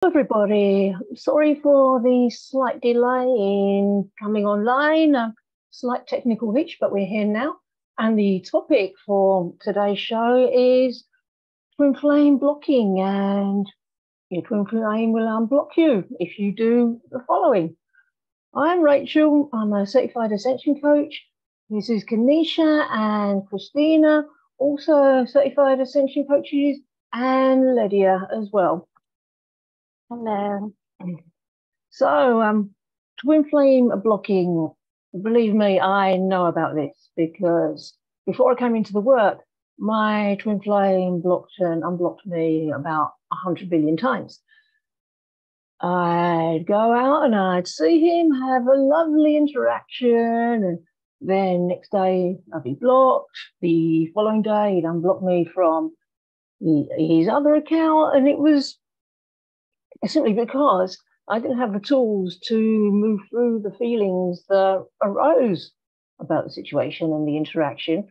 Everybody, sorry for the slight delay in coming online, slight technical hitch, but we're here now. And the topic for today's show is twin flame blocking, and your twin flame will unblock you if you do the following. I'm Rachel, I'm a certified ascension coach. This is Kanisha and Christina, also certified ascension coaches, and Lydia as well. Hello. So, twin flame blocking, believe me, I know about this because before I came into the work, my twin flame blocked and unblocked me about 100 billion times. I'd go out and I'd see him, have a lovely interaction, and then next day I'd be blocked. The following day he'd unblock me from his other account, and it was simply because I didn't have the tools to move through the feelings that arose about the situation and the interaction.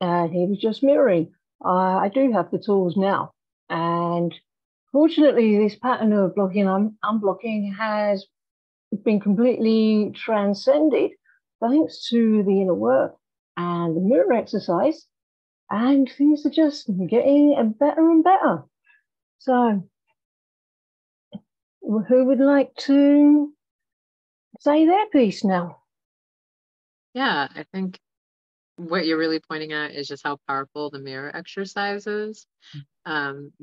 And he was just mirroring. I do have the tools now. And fortunately, this pattern of blocking and unblocking has been completely transcended thanks to the inner work and the mirror exercise. And things are just getting better and better. So, who would like to say their piece now? Yeah, I think what you're really pointing at is just how powerful the mirror exercise is.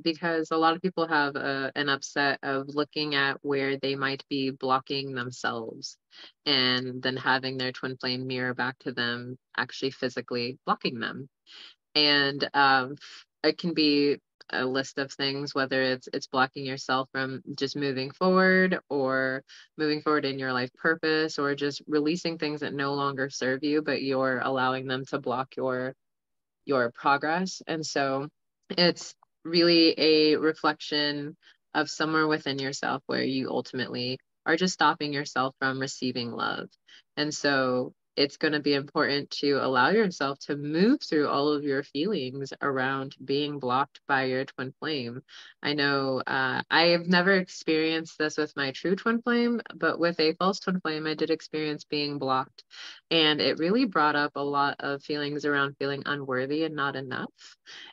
Because a lot of people have an upset of looking at where they might be blocking themselves and then having their twin flame mirror back to them, actually physically blocking them. And it can be a list of things, whether it's blocking yourself from just moving forward or moving forward in your life purpose, or just releasing things that no longer serve you, but you're allowing them to block your progress. And so it's really a reflection of somewhere within yourself where you ultimately are just stopping yourself from receiving love. And so it's going to be important to allow yourself to move through all of your feelings around being blocked by your twin flame. I know I have never experienced this with my true twin flame, but with a false twin flame, I did experience being blocked. And it really brought up a lot of feelings around feeling unworthy and not enough.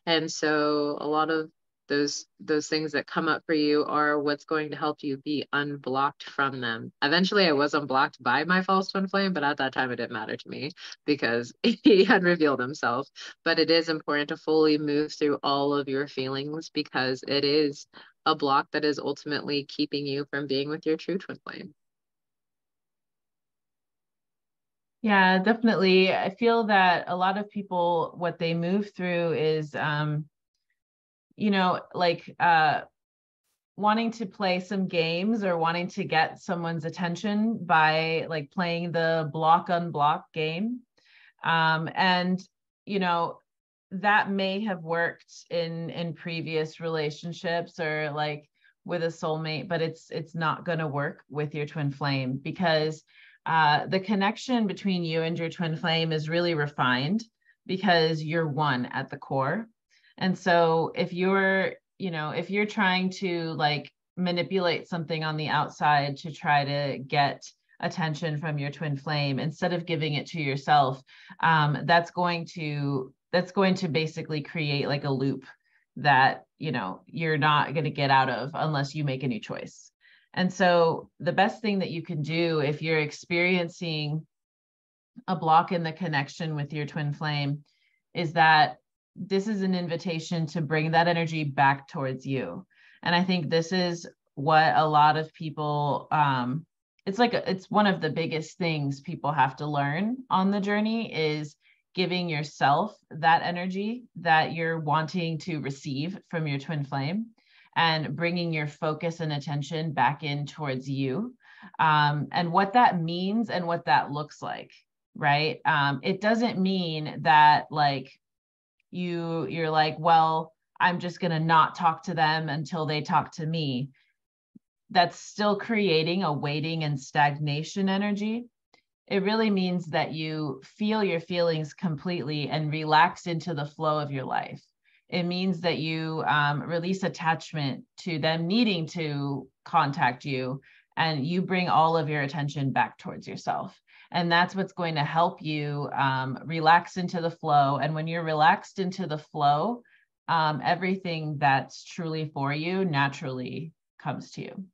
And so a lot of those things that come up for you are what's going to help you be unblocked from them. Eventually I was unblocked by my false twin flame, but at that time it didn't matter to me because he had revealed himself. But it is important to fully move through all of your feelings, because it is a block that is ultimately keeping you from being with your true twin flame. Yeah, definitely. I feel that a lot of people, what they move through is, wanting to play some games or wanting to get someone's attention by like playing the block unblock game. And, that may have worked in previous relationships or like with a soulmate, but it's not going to work with your twin flame, because the connection between you and your twin flame is really refined because you're one at the core. And so if you're trying to like manipulate something on the outside to try to get attention from your twin flame instead of giving it to yourself, that's going to basically create like a loop that you're not going to get out of unless you make a new choice. And so the best thing that you can do if you're experiencing a block in the connection with your twin flame is that this is an invitation to bring that energy back towards you. And I think this is what a lot of people, it's one of the biggest things people have to learn on the journey, is giving yourself that energy that you're wanting to receive from your twin flame and bringing your focus and attention back in towards you, and what that means and what that looks like, right? It doesn't mean that like you're like, well, I'm just going to not talk to them until they talk to me. That's still creating a waiting and stagnation energy. It really means that you feel your feelings completely and relax into the flow of your life. It means that you release attachment to them needing to contact you, and you bring all of your attention back towards yourself. And that's what's going to help you relax into the flow. And when you're relaxed into the flow, everything that's truly for you naturally comes to you.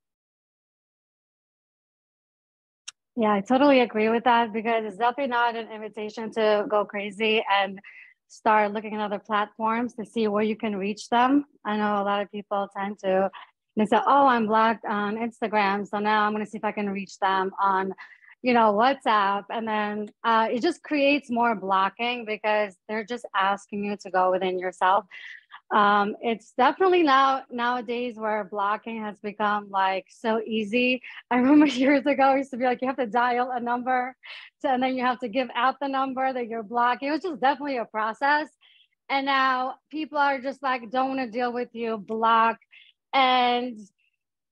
Yeah, I totally agree with that, because it's definitely not an invitation to go crazy and start looking at other platforms to see where you can reach them. I know a lot of people tend to, they say, oh, I'm blocked on Instagram, so now I'm going to see if I can reach them on, you know, WhatsApp. And then it just creates more blocking, because they're just asking you to go within yourself. It's definitely nowadays where blocking has become like so easy. I remember years ago, it used to be like you have to dial a number, and then you have to give out the number that you're blocking. It was just definitely a process. And now people are just like, don't want to deal with you, block. And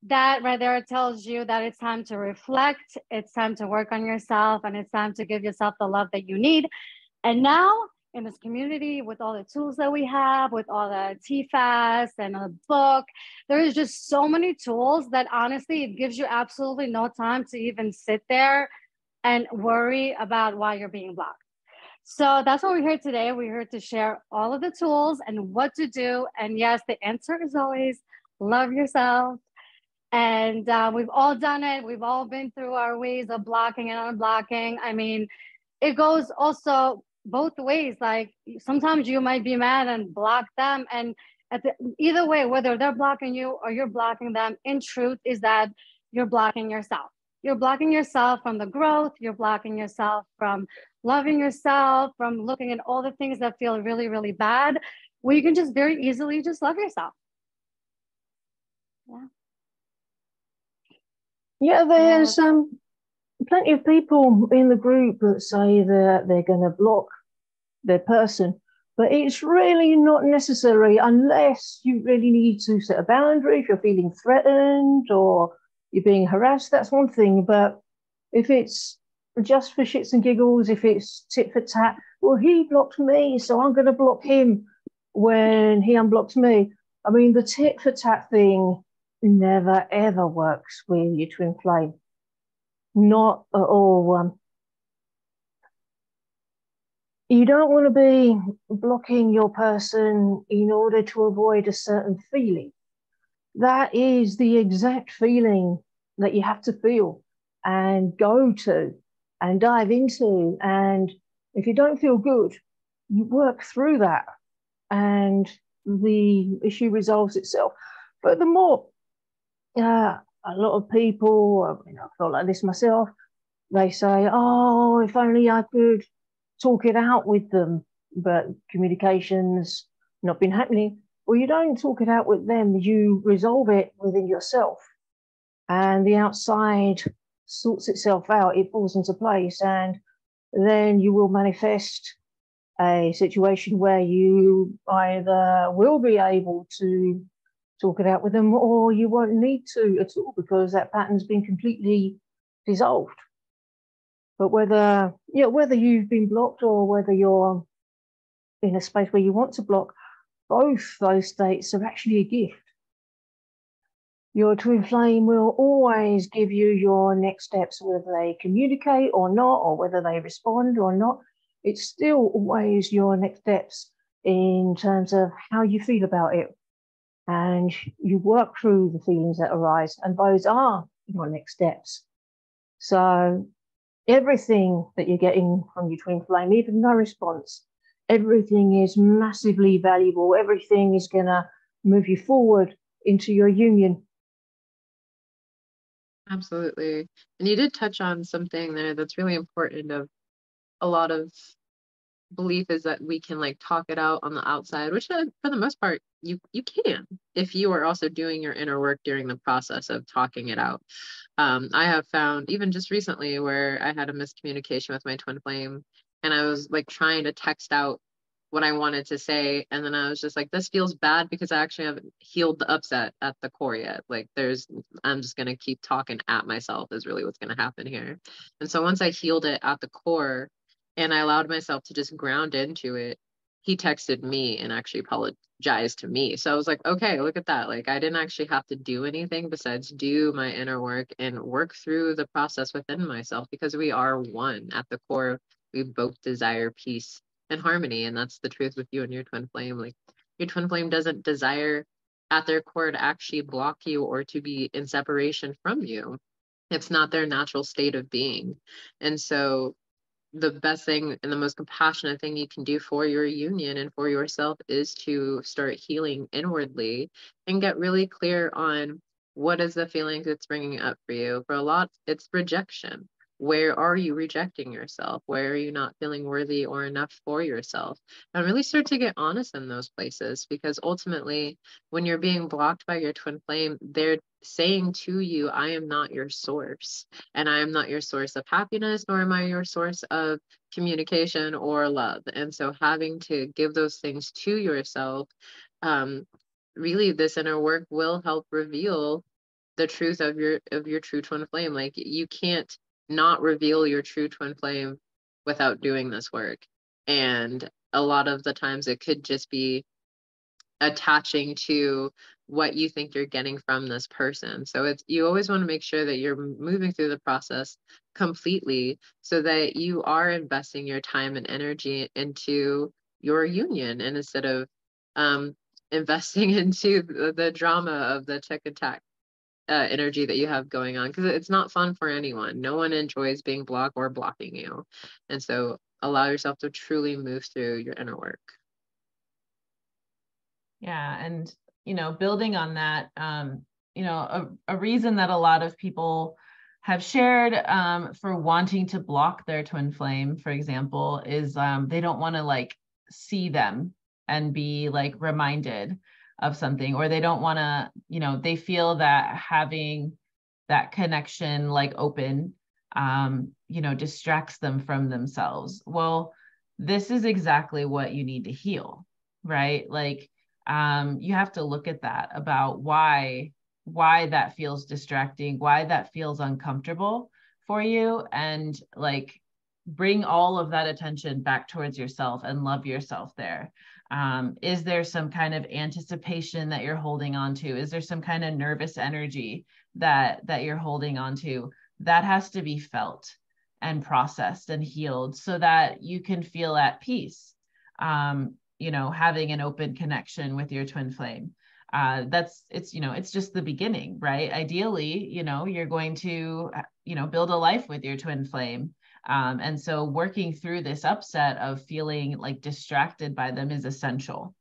that right there tells you that it's time to reflect, it's time to work on yourself, and it's time to give yourself the love that you need. And now in this community, with all the tools that we have, with all the TFAS and a book, there is just so many tools that honestly, it gives you absolutely no time to even sit there and worry about why you're being blocked. So that's what we're here today. We're here to share all of the tools and what to do. And yes, the answer is always love yourself. And we've all done it. We've all been through our ways of blocking and unblocking. I mean, it goes also both ways. Like sometimes you might be mad and block them. And either way, whether they're blocking you or you're blocking them, in truth is that you're blocking yourself. You're blocking yourself from the growth. You're blocking yourself from loving yourself, from looking at all the things that feel really, really bad, where you can just very easily just love yourself. Yeah. Yeah, there's plenty of people in the group that say that they're going to block their person, but it's really not necessary unless you really need to set a boundary. If you're feeling threatened or you're being harassed, that's one thing. But if it's just for shits and giggles, if it's tit for tat, well, he blocked me, so I'm going to block him when he unblocks me. I mean, the tit for tat thing never ever works with your twin flame. Not at all. You don't want to be blocking your person in order to avoid a certain feeling. That is the exact feeling that you have to feel and go to and dive into. And if you don't feel good, you work through that and the issue resolves itself. Furthermore, a lot of people, I felt like this myself, they say, oh, if only I could talk it out with them, but communication's not been happening. Well, you don't talk it out with them, you resolve it within yourself, and the outside sorts itself out, it falls into place, and then you will manifest a situation where you either will be able to talk it out with them, or you won't need to at all, because that pattern's been completely dissolved. But whether you've been blocked or whether you're in a space where you want to block, both those states are actually a gift. Your twin flame will always give you your next steps, whether they communicate or not, or whether they respond or not. It's still always your next steps in terms of how you feel about it. And you work through the feelings that arise, and those are your next steps. So everything that you're getting from your twin flame, even no response, everything is massively valuable. Everything is going to move you forward into your union. Absolutely. And you did touch on something there that's really important. Of a lot of belief is that we can like talk it out on the outside, which for the most part you can, if you are also doing your inner work during the process of talking it out. I have found even just recently where I had a miscommunication with my twin flame, and I was like trying to text out what I wanted to say, and then I was just like, this feels bad because I actually haven't healed the upset at the core yet. Like I'm just going to keep talking at myself is really what's going to happen here. And so once I healed it at the core and I allowed myself to just ground into it, he texted me and actually apologized to me. So I was like, okay, look at that. Like, I didn't actually have to do anything besides do my inner work and work through the process within myself, because we are one at the core. We both desire peace and harmony. And that's the truth with you and your twin flame. Like, your twin flame doesn't desire at their core to actually block you or to be in separation from you. It's not their natural state of being. And so the best thing and the most compassionate thing you can do for your union and for yourself is to start healing inwardly and get really clear on what is the feelings it's bringing up for you. For a lot, it's rejection. Where are you rejecting yourself? Where are you not feeling worthy or enough for yourself? And really start to get honest in those places, because ultimately, when you're being blocked by your twin flame, they're saying to you, I am not your source, and I am not your source of happiness, nor am I your source of communication or love. And so having to give those things to yourself, really this inner work will help reveal the truth of your true twin flame. Like, you can't not reveal your true twin flame without doing this work. And a lot of the times it could just be attaching to what you think you're getting from this person. So it's, you always want to make sure that you're moving through the process completely, so that you are investing your time and energy into your union, and instead of investing into the drama of the tick and tack energy that you have going on, because it's not fun for anyone. No one enjoys being blocked or blocking you. And so allow yourself to truly move through your inner work. Yeah. And, building on that, a reason that a lot of people have shared for wanting to block their twin flame, for example, is they don't want to like see them and be like reminded of something, or they don't want to, they feel that having that connection like open, distracts them from themselves. Well, this is exactly what you need to heal, right? Like, you have to look at that about why that feels distracting, why that feels uncomfortable for you, and like bring all of that attention back towards yourself and love yourself there. Is there some kind of anticipation that you're holding on to? Is there some kind of nervous energy that you're holding on to? That has to be felt and processed and healed so that you can feel at peace. Having an open connection with your twin flame. It's just the beginning, right? Ideally, you're going to, build a life with your twin flame. And so working through this upset of feeling like distracted by them is essential,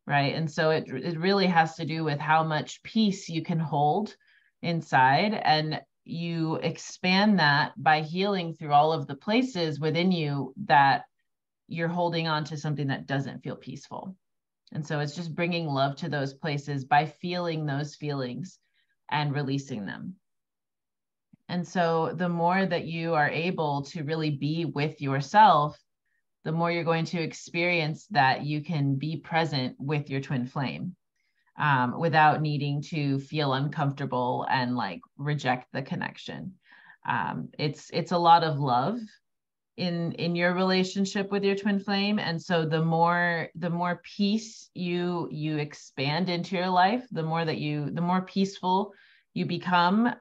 right? And so it really has to do with how much peace you can hold inside, and you expand that by healing through all of the places within you that you're holding on to something that doesn't feel peaceful. And so it's just bringing love to those places by feeling those feelings and releasing them. And so the more that you are able to really be with yourself, the more you're going to experience that you can be present with your twin flame without needing to feel uncomfortable and like reject the connection. It's a lot of love in your relationship with your twin flame. And so the more peace you expand into your life, the more peaceful you become,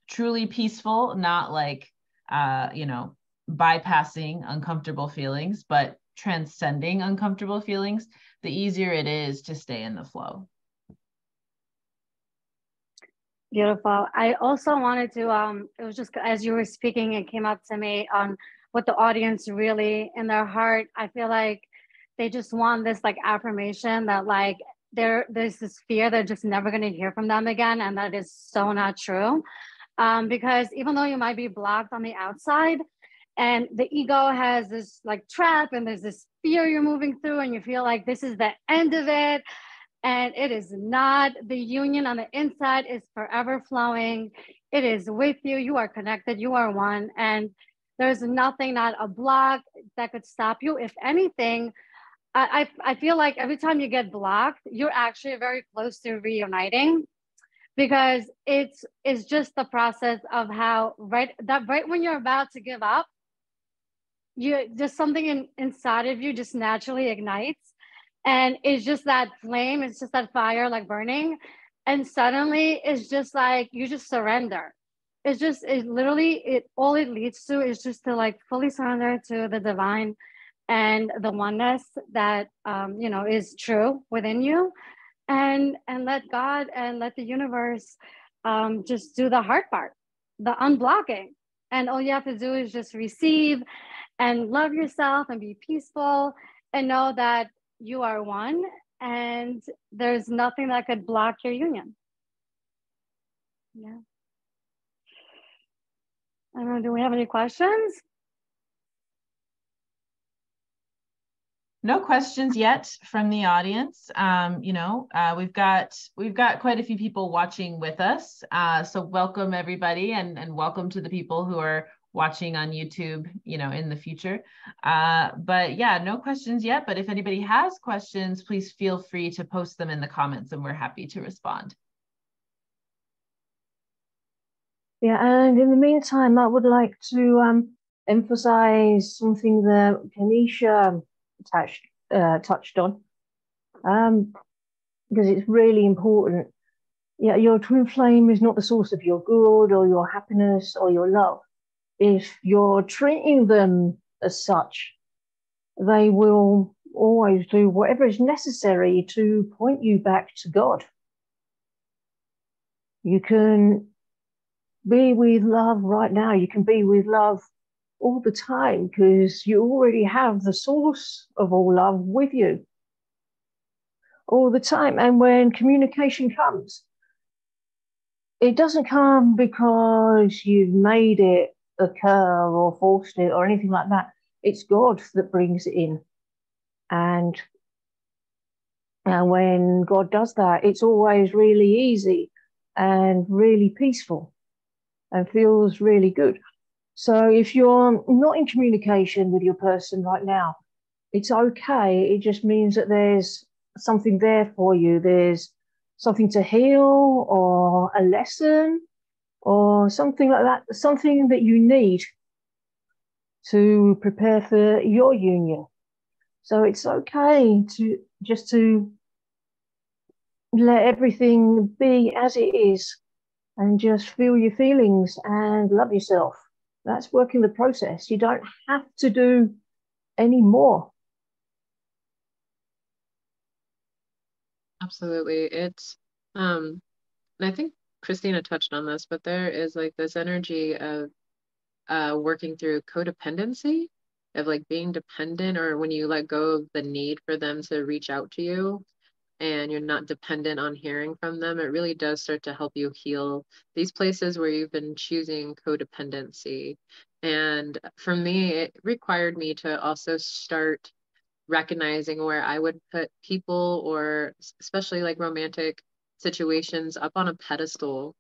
truly peaceful, not like bypassing uncomfortable feelings, but transcending uncomfortable feelings, the easier it is to stay in the flow. Beautiful. I also wanted to, it was just as you were speaking, it came up to me on what the audience really in their heart, I feel like they just want this like affirmation that like there's this fear they're just never going to hear from them again. And that is so not true. Because even though you might be blocked on the outside and the ego has this like trap and there's this fear you're moving through and you feel like this is the end of it, and it is not. The union on the inside is forever flowing. It is with you. You are connected. You are one. And there's nothing, not a block that could stop you. If anything, I feel like every time you get blocked, you're actually very close to reuniting, because it's just the process of how right when you're about to give up, you just something inside of you just naturally ignites, and it's just that flame, it's just that fire like burning, and suddenly it's just like you just surrender. It's just, it literally, it all it leads to is just to like fully surrender to the divine and the oneness that you know, is true within you, and let God and let the universe just do the hard part, the unblocking. And all you have to do is just receive and love yourself and be peaceful and know that you are one, and there's nothing that could block your union. Yeah. I don't know, do we have any questions? No questions yet from the audience. You know, we've got quite a few people watching with us. So welcome everybody, and welcome to the people who are watching on YouTube, you know, in the future. But yeah, no questions yet. But if anybody has questions, please feel free to post them in the comments, and we're happy to respond. Yeah, and in the meantime, I would like to emphasize something that Kanisha touched on, because it's really important. Yeah, your twin flame is not the source of your good or your happiness or your love. If you're treating them as such, they will always do whatever is necessary to point you back to God. You can be with love right now. You can be with love all the time because you already have the source of all love with you all the time. And when communication comes, it doesn't come because you've made it occur or forced it or anything like that. It's God that brings it in. And when God does that, it's always really easy and really peaceful and feels really good. So if you're not in communication with your person right now, it's okay. It just means that there's something there for you. There's something to heal or a lesson or something like that, something that you need to prepare for your union. So it's okay to let everything be as it is and just feel your feelings and love yourself. That's working the process. You don't have to do any more. Absolutely. It's and I think Christina touched on this, but there is like this energy of working through codependency, of like being dependent, or when you let go of the need for them to reach out to you and you're not dependent on hearing from them, it really does start to help you heal these places where you've been choosing codependency. And for me, it required me to also start recognizing where I would put people, or especially like romantic situations, up on a pedestal.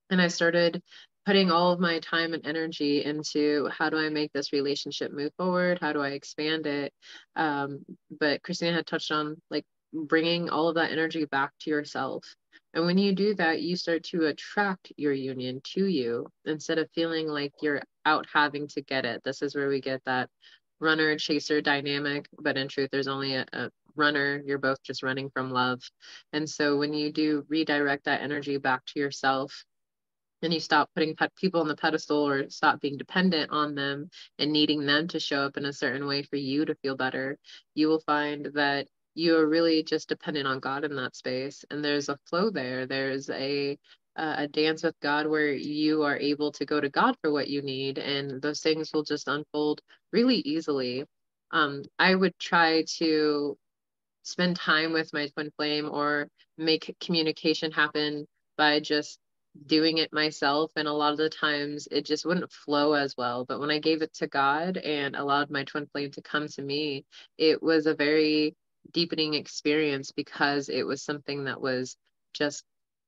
And I started putting all of my time and energy into how do I make this relationship move forward? How do I expand it? But Christina had touched on like bringing all of that energy back to yourself. And when you do that, you start to attract your union to you instead of feeling like you're out having to get it. This is where we get that runner chaser dynamic. But in truth, there's only a runner. You're both just running from love. And so when you do redirect that energy back to yourself, and you stop putting people on the pedestal or stop being dependent on them and needing them to show up in a certain way for you to feel better, you will find that you are really just dependent on God in that space. And there's a flow there. There's a dance with God where you are able to go to God for what you need, and those things will just unfold really easily. I would try to spend time with my twin flame or make communication happen by just doing it myself, and a lot of the times it just wouldn't flow as well. But when I gave it to God and allowed my twin flame to come to me, it was a very deepening experience, because it was something that was just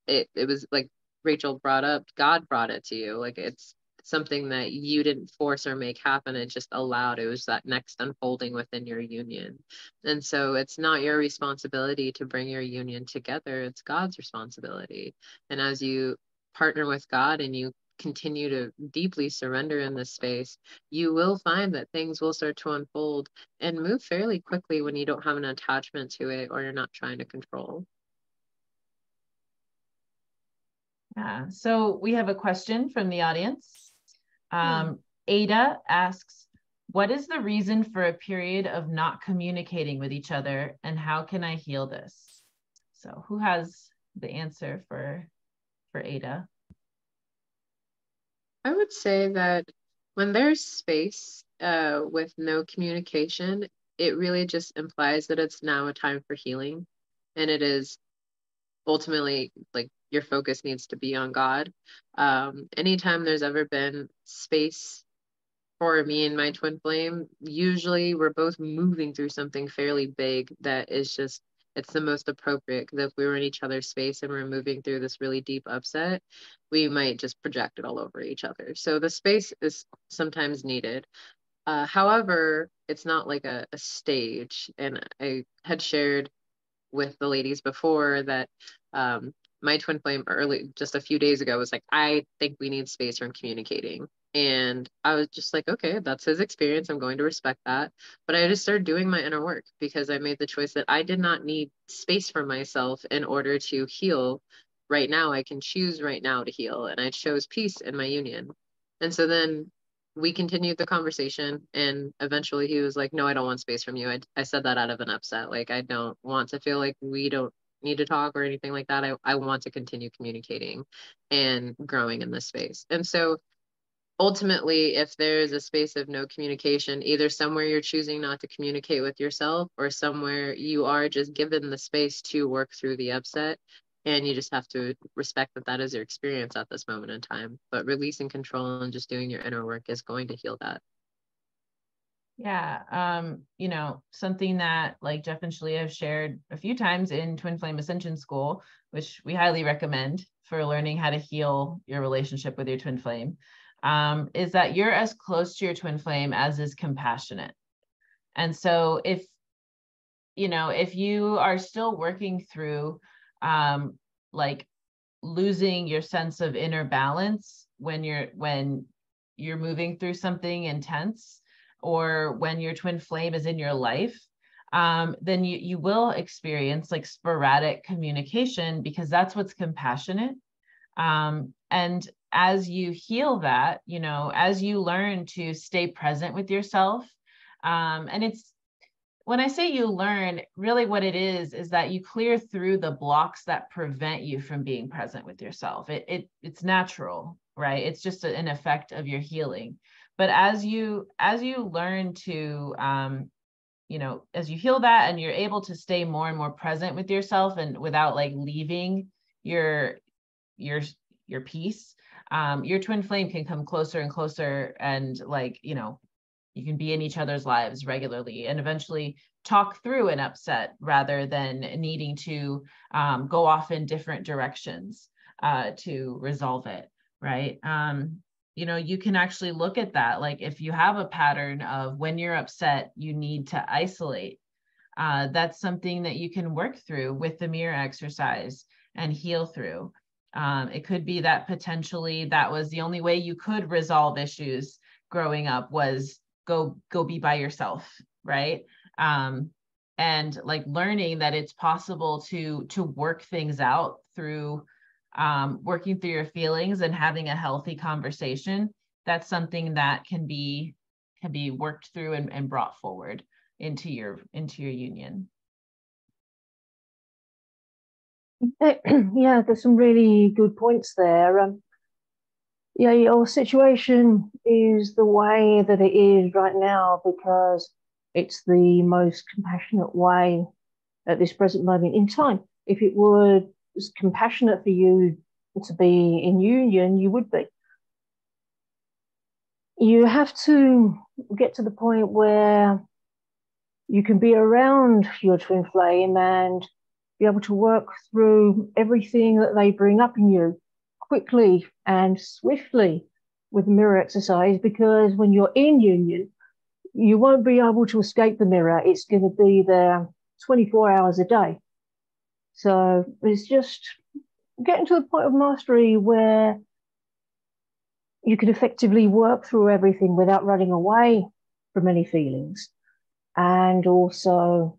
it was like Rachel brought up, God brought it to you. Like it's something that you didn't force or make happen, it just allowed. It was that next unfolding within your union. And so it's not your responsibility to bring your union together, it's God's responsibility. And as you partner with God and you continue to deeply surrender in this space, you will find that things will start to unfold and move fairly quickly when you don't have an attachment to it or you're not trying to control. Yeah, so we have a question from the audience. Ada asks, what is the reason for a period of not communicating with each other, and how can I heal this? So who has the answer for Ada? I would say that when there's space with no communication, it really just implies that it's now a time for healing. And it is ultimately like your focus needs to be on God. Anytime there's ever been space for me and my twin flame, usually we're both moving through something fairly big that is just, it's the most appropriate, because if we were in each other's space and we're moving through this really deep upset, we might just project it all over each other. So the space is sometimes needed. However, it's not like a stage. And I had shared with the ladies before that my twin flame just a few days ago was like, I think we need space from communicating. And I was just like, okay, that's his experience. I'm going to respect that. But I just started doing my inner work because I made the choice that I did not need space for myself in order to heal right now. I can choose right now to heal. And I chose peace in my union. And so then we continued the conversation, and eventually he was like, no, I don't want space from you. I said that out of an upset. Like, I don't want to feel like we don't need to talk or anything like that. I want to continue communicating and growing in this space. And so ultimately, if there's a space of no communication, either somewhere you're choosing not to communicate with yourself or somewhere you are just given the space to work through the upset, and you just have to respect that that is your experience at this moment in time. But releasing control and just doing your inner work is going to heal that. Yeah, something that like Jeff and Shalia have shared a few times in Twin Flame Ascension School, which we highly recommend for learning how to heal your relationship with your twin flame, is that you're as close to your twin flame as is compassionate. And so if you are still working through like losing your sense of inner balance when you're moving through something intense, or when your twin flame is in your life, then you will experience like sporadic communication, because that's what's compassionate. And as you heal that, as you learn to stay present with yourself, and it's, when I say you learn, really what it is that you clear through the blocks that prevent you from being present with yourself. It's natural, right? It's just an effect of your healing. But as you learn to, as you heal that and you're able to stay more and more present with yourself and without like leaving your peace, your twin flame can come closer and closer, and like, you can be in each other's lives regularly and eventually talk through an upset rather than needing to go off in different directions to resolve it, right? You can actually look at that. Like if you have a pattern of when you're upset, you need to isolate. That's something that you can work through with the mirror exercise and heal through. It could be that potentially that was the only way you could resolve issues growing up, was go be by yourself, right? And like learning that it's possible to work things out through working through your feelings and having a healthy conversation. That's something that can be worked through and brought forward into your union. Yeah, there's some really good points there. Yeah, your situation is the way that it is right now because it's the most compassionate way at this present moment in time. If it were as compassionate for you to be in union, you would be. You have to get to the point where you can be around your twin flame and be able to work through everything that they bring up in you quickly and swiftly with the mirror exercise, because when you're in union, you won't be able to escape the mirror. It's going to be there 24 hours a day. So it's just getting to the point of mastery where you can effectively work through everything without running away from any feelings, and also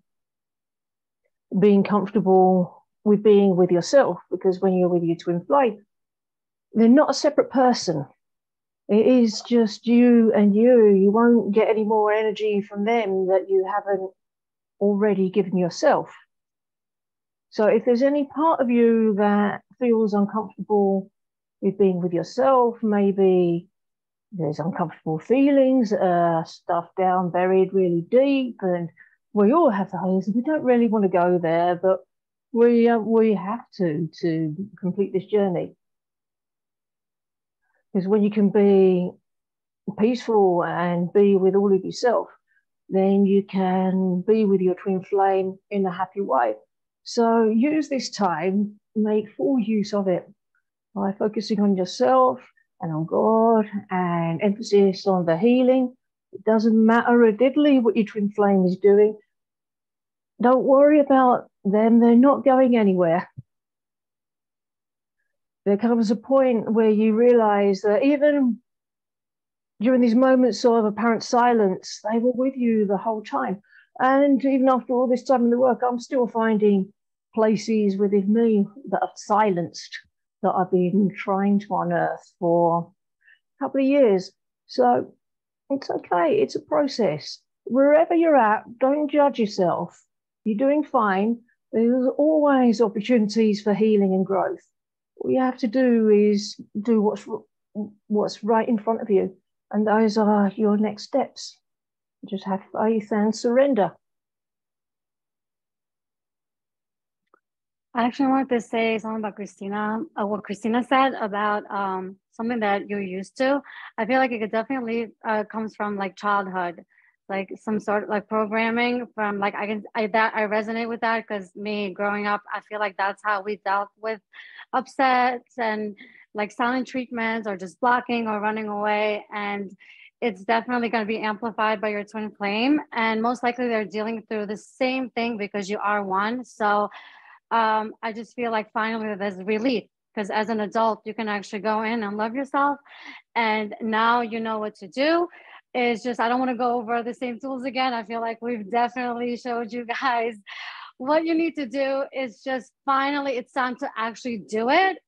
being comfortable with being with yourself, because when you're with your twin flame, they're not a separate person. It is just you and you. You won't get any more energy from them that you haven't already given yourself. So if there's any part of you that feels uncomfortable with being with yourself, maybe there's uncomfortable feelings, stuff down, buried really deep, and we all have those. We don't really want to go there, but we have to complete this journey. Because when you can be peaceful and be with all of yourself, then you can be with your twin flame in a happy way. So use this time, make full use of it by focusing on yourself and on God, and emphasis on the healing. It doesn't matter a diddly what your twin flame is doing. Don't worry about them. They're not going anywhere. There comes a point where you realize that even during these moments of apparent silence, they were with you the whole time. And even after all this time in the work, I'm still finding places within me that are silenced, that I've been trying to unearth for a couple of years. So it's okay. It's a process. Wherever you're at, don't judge yourself. You're doing fine. There's always opportunities for healing and growth. All you have to do is do what's right in front of you. And those are your next steps. Just have faith and surrender. I actually wanted to say something about Christina, what Christina said about something that you're used to. I feel like it definitely comes from like childhood, like some sort of like programming from like, I resonate with that, because me growing up, I feel like that's how we dealt with upsets and like silent treatments or just blocking or running away. And it's definitely going to be amplified by your twin flame. And most likely they're dealing through the same thing because you are one. So I just feel like finally there's relief, because as an adult, you can actually go in and love yourself. And now you know what to do. It's just, I don't want to go over the same tools again. I feel like we've definitely showed you guys what you need to do. Is just finally, it's time to actually do it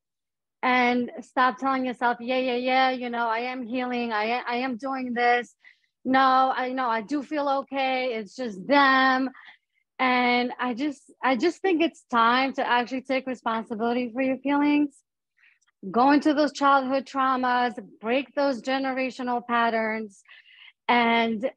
and stop telling yourself, yeah, you know, I am healing. I am doing this. No, I know I do feel okay. It's just them. And I just think it's time to actually take responsibility for your feelings, go into those childhood traumas, break those generational patterns, and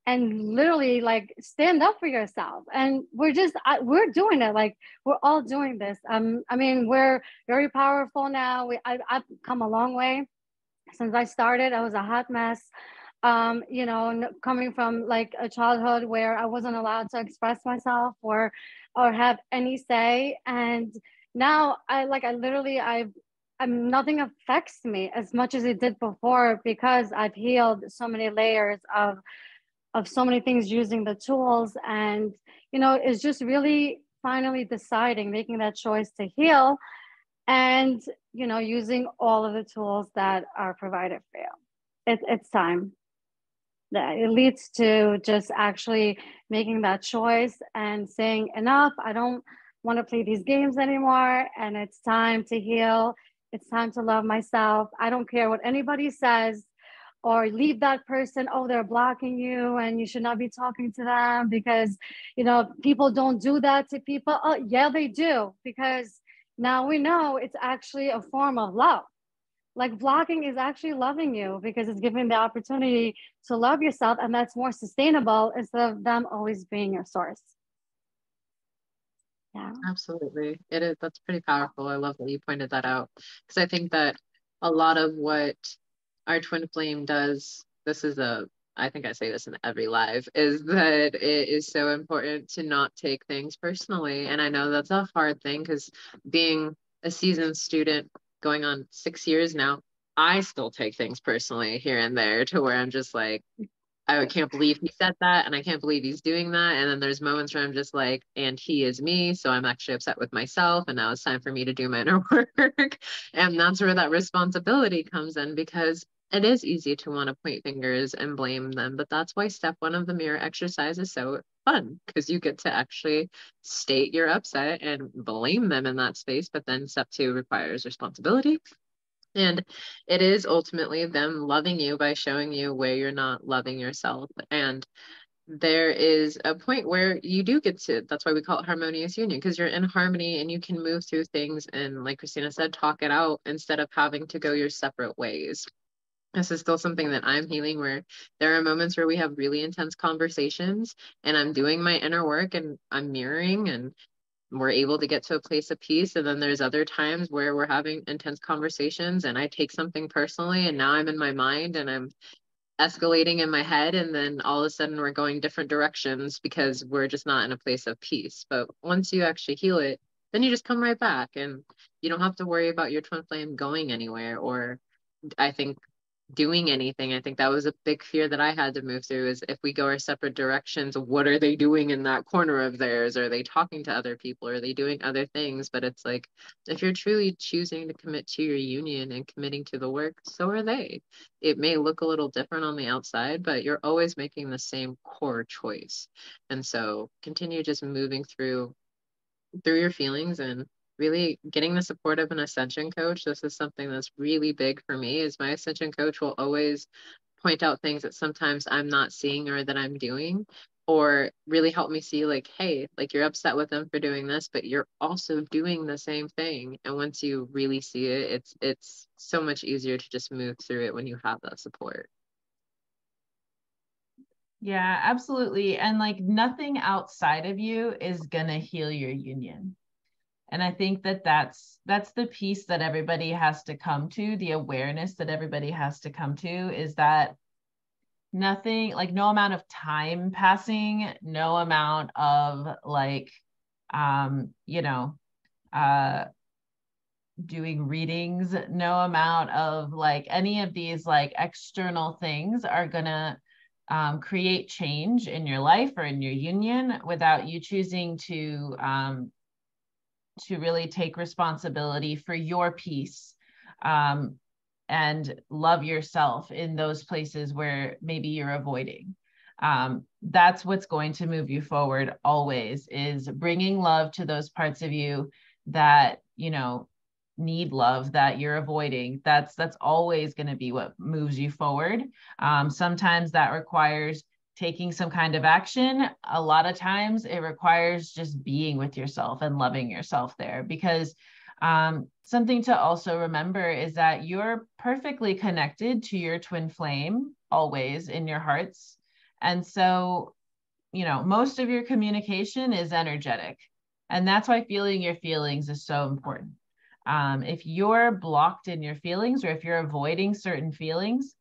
literally like stand up for yourself. And we're doing it. Like we're all doing this. I mean, we're very powerful now. I've come a long way since I started. I was a hot mess. You know, coming from like a childhood where I wasn't allowed to express myself or have any say. And now nothing affects me as much as it did before, because I've healed so many layers of so many things using the tools. And, you know, it's just really finally deciding, making that choice to heal and, you know, using all of the tools that are provided for you. It's time. It leads to just actually making that choice and saying, enough, I don't want to play these games anymore. And it's time to heal. It's time to love myself. I don't care what anybody says, or leave that person. Oh, they're blocking you and you should not be talking to them because, you know, people don't do that to people. Oh, yeah, they do. Because now we know it's actually a form of love. Like blocking is actually loving you, because it's giving the opportunity to love yourself, and that's more sustainable instead of them always being your source. Yeah, absolutely. It is. That's pretty powerful. I love that you pointed that out, because I think that a lot of what our twin flame does, I think I say this in every live, is that it is so important to not take things personally. And I know that's a hard thing, because being a seasoned student going on 6 years now, I still take things personally here and there, to where I'm just like, I can't believe he said that, and I can't believe he's doing that. And then there's moments where I'm just like, and he is me, so I'm actually upset with myself, and now it's time for me to do my inner work. And that's where that responsibility comes in, because it is easy to want to point fingers and blame them, but that's why step one of the mirror exercise is so fun, because you get to actually state your upset and blame them in that space. But then step two requires responsibility. And it is ultimately them loving you by showing you where you're not loving yourself. And there is a point where you do get to, that's why we call it harmonious union, because you're in harmony and you can move through things and, like Christina said, talk it out instead of having to go your separate ways. This is still something that I'm healing, where there are moments where we have really intense conversations and I'm doing my inner work and I'm mirroring and we're able to get to a place of peace. And then there's other times where we're having intense conversations and I take something personally and now I'm in my mind and I'm escalating in my head, and then all of a sudden we're going different directions because we're just not in a place of peace. But once you actually heal it, then you just come right back and you don't have to worry about your twin flame going anywhere, or I think doing anything. I think that was a big fear that I had to move through, is if we go our separate directions, what are they doing in that corner of theirs? Are they talking to other people? Are they doing other things? But it's like, if you're truly choosing to commit to your union and committing to the work, so are they. It may look a little different on the outside, but you're always making the same core choice. And so continue just moving through your feelings and really getting the support of an ascension coach. This is something that's really big for me, is my ascension coach will always point out things that sometimes I'm not seeing or that I'm doing, or really help me see, like, hey, like, you're upset with them for doing this, but you're also doing the same thing. And once you really see it, it's so much easier to just move through it when you have that support. Yeah, absolutely. And like, nothing outside of you is gonna heal your union. And I think that that's the piece that everybody has to come to, the awareness that everybody has to come to, is that nothing, like, no amount of time passing, no amount of like, you know, doing readings, no amount of like any of these like external things are gonna create change in your life or in your union without you choosing to really take responsibility for your peace, and love yourself in those places where maybe you're avoiding. That's what's going to move you forward always, is bringing love to those parts of you that, you know, need love, that you're avoiding. That's always going to be what moves you forward. Sometimes that requires taking some kind of action. A lot of times it requires just being with yourself and loving yourself there, because something to also remember is that you're perfectly connected to your twin flame always in your hearts. And so, you know, most of your communication is energetic. And that's why feeling your feelings is so important. If you're blocked in your feelings, or if you're avoiding certain feelings,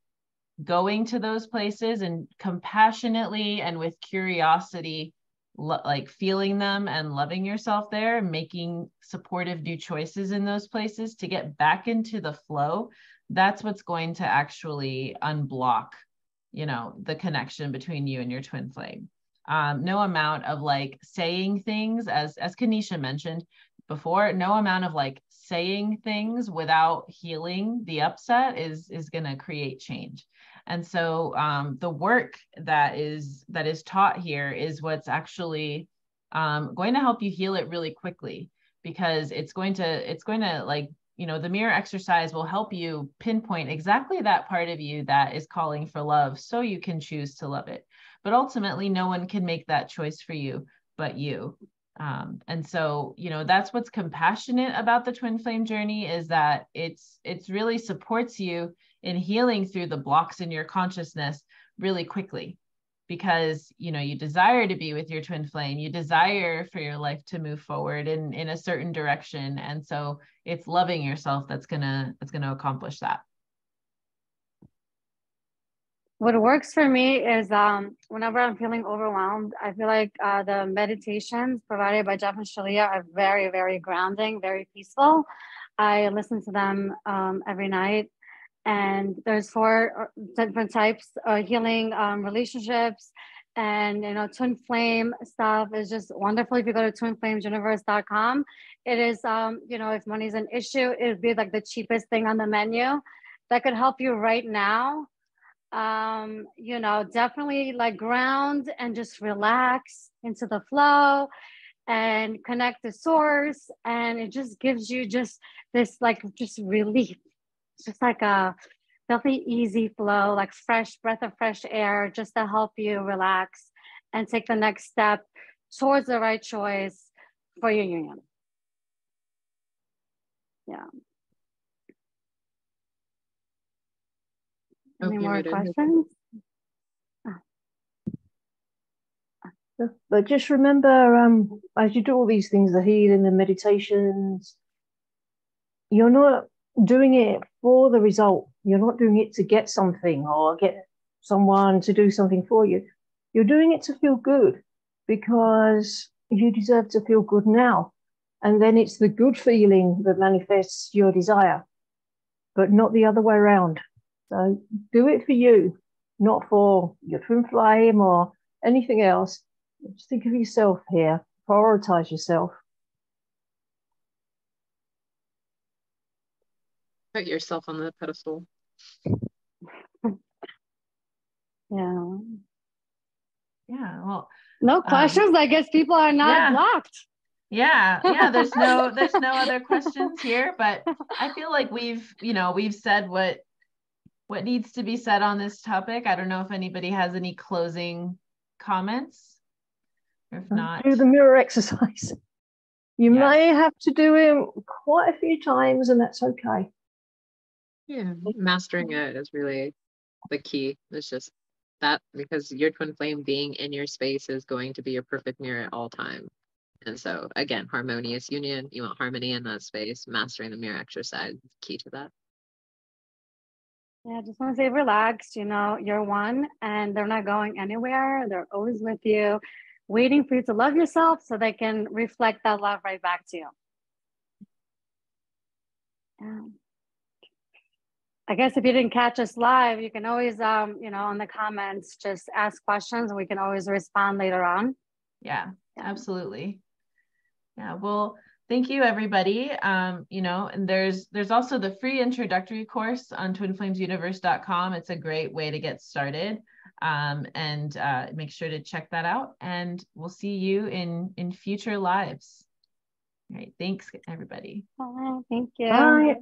going to those places and compassionately and with curiosity, like feeling them and loving yourself there, making supportive new choices in those places to get back into the flow, that's what's going to actually unblock, you know, the connection between you and your twin flame. No amount of like saying things, as Kanisha mentioned before, no amount of like saying things without healing the upset is going to create change. And so the work that is taught here is what's actually going to help you heal it really quickly, because it's going to like, you know, the mirror exercise will help you pinpoint exactly that part of you that is calling for love, so you can choose to love it. But ultimately, no one can make that choice for you but you. And so, you know, that's what's compassionate about the twin flame journey, is that it's really supports you in healing through the blocks in your consciousness really quickly, because, you know, you desire to be with your twin flame, you desire for your life to move forward in a certain direction. And so it's loving yourself that's gonna accomplish that. What works for me is whenever I'm feeling overwhelmed, I feel like the meditations provided by Jeff and Shalia are very, very grounding, very peaceful. I listen to them every night. And there's 4 different types: healing relationships, and, you know, twin flame stuff is just wonderful. If you go to twinflamesuniverse.com, it is, you know, if money's an issue, it would be like the cheapest thing on the menu. that could help you right now, you know, definitely like ground and just relax into the flow and connect to source. And it just gives you just this like just relief. It's just like a definitely easy flow, like fresh breath of fresh air, just to help you relax and take the next step towards the right choice for your union. Yeah. Any more questions? But just remember, as you do all these things, the healing, the meditations, you're not doing it for the result. You're not doing it to get something or get someone to do something for you. You're doing it to feel good because you deserve to feel good now. And then it's the good feeling that manifests your desire, but not the other way around. So do it for you, not for your twin flame or anything else. Just think of yourself here. Prioritize yourself. Put yourself on the pedestal. Yeah. Well, no questions. I guess people are not blocked. Yeah. There's no other questions here, but I feel like we've said what needs to be said on this topic. I don't know if anybody has any closing comments. If not, do the mirror exercise. You may have to do it quite a few times, and that's okay. Yeah, mastering it is really the key. It's just that, because your twin flame being in your space is going to be your perfect mirror at all time. And so again, harmonious union, you want harmony in that space. Mastering the mirror exercise is key to that. Yeah, I just want to say relax, you know, you're one and they're not going anywhere. They're always with you, waiting for you to love yourself so they can reflect that love right back to you. Yeah. I guess if you didn't catch us live, you can always, you know, on the comments, just ask questions and we can always respond later on. Yeah, absolutely. Yeah, well, thank you, everybody. You know, and there's also the free introductory course on twinflamesuniverse.com. It's a great way to get started. And make sure to check that out. And we'll see you in future lives. All right, thanks, everybody. Bye. Thank you. Bye.